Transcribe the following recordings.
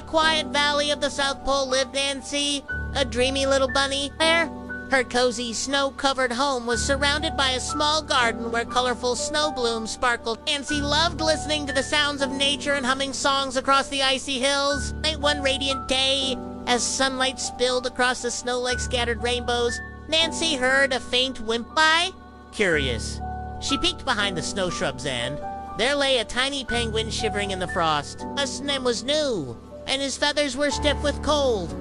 a quiet valley of the South Pole lived Nancy, a dreamy little bunny. There, her cozy, snow-covered home was surrounded by a small garden where colorful snow blooms sparkled. Nancy loved listening to the sounds of nature and humming songs across the icy hills. One radiant day, as sunlight spilled across the snow like scattered rainbows, Nancy heard a faint whimper. Curious, she peeked behind the snow shrubs and there lay a tiny penguin shivering in the frost. His name was new, and his feathers were stiff with cold.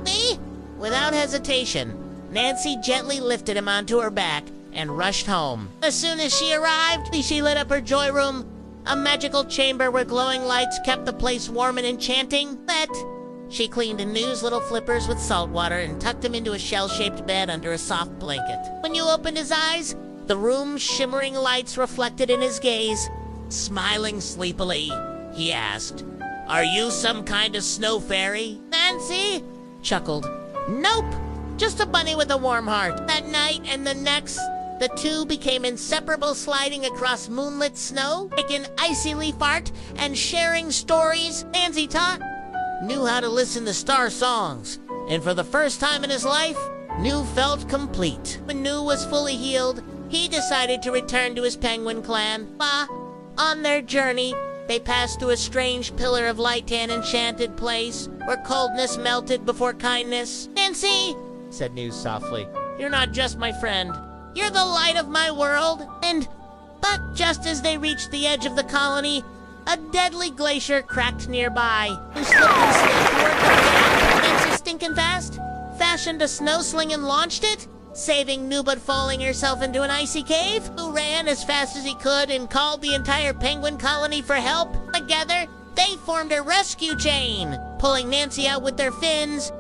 Without hesitation, Nancy gently lifted him onto her back and rushed home. As soon as she arrived, she lit up her joy room, a magical chamber where glowing lights kept the place warm and enchanting. She cleaned New's little flippers with salt water and tucked him into a shell-shaped bed under a soft blanket. When you opened his eyes, the room's shimmering lights reflected in his gaze. Smiling sleepily, he asked, "Are you some kind of snow fairy?" Nancy chuckled, "Nope, just a bunny with a warm heart." That night and the next, the two became inseparable, sliding across moonlit snow, taking icy leaf art, and sharing stories. Nancy knew how to listen to star songs, and for the first time in his life, New felt complete. When New was fully healed, he decided to return to his penguin clan. On their journey, they passed through a strange pillar of light and enchanted place where coldness melted before kindness. "Nancy," said New softly, "you're not just my friend. You're the light of my world." But just as they reached the edge of the colony, a deadly glacier cracked nearby. New slipped and slid toward them. Nancy, stinking fast, fashioned a snow sling and launched it, saving New but falling herself into an icy cave. Who ran as fast as he could and called the entire penguin colony for help. Together, they formed a rescue chain, pulling Nancy out with their fins.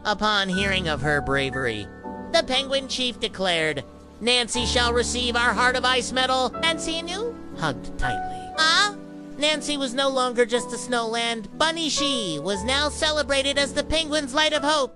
Upon hearing of her bravery, the penguin chief declared, "Nancy shall receive our Heart of Ice medal." Nancy and New hugged tightly. Nancy was no longer just a snowland bunny. She was now celebrated as the penguin's light of hope.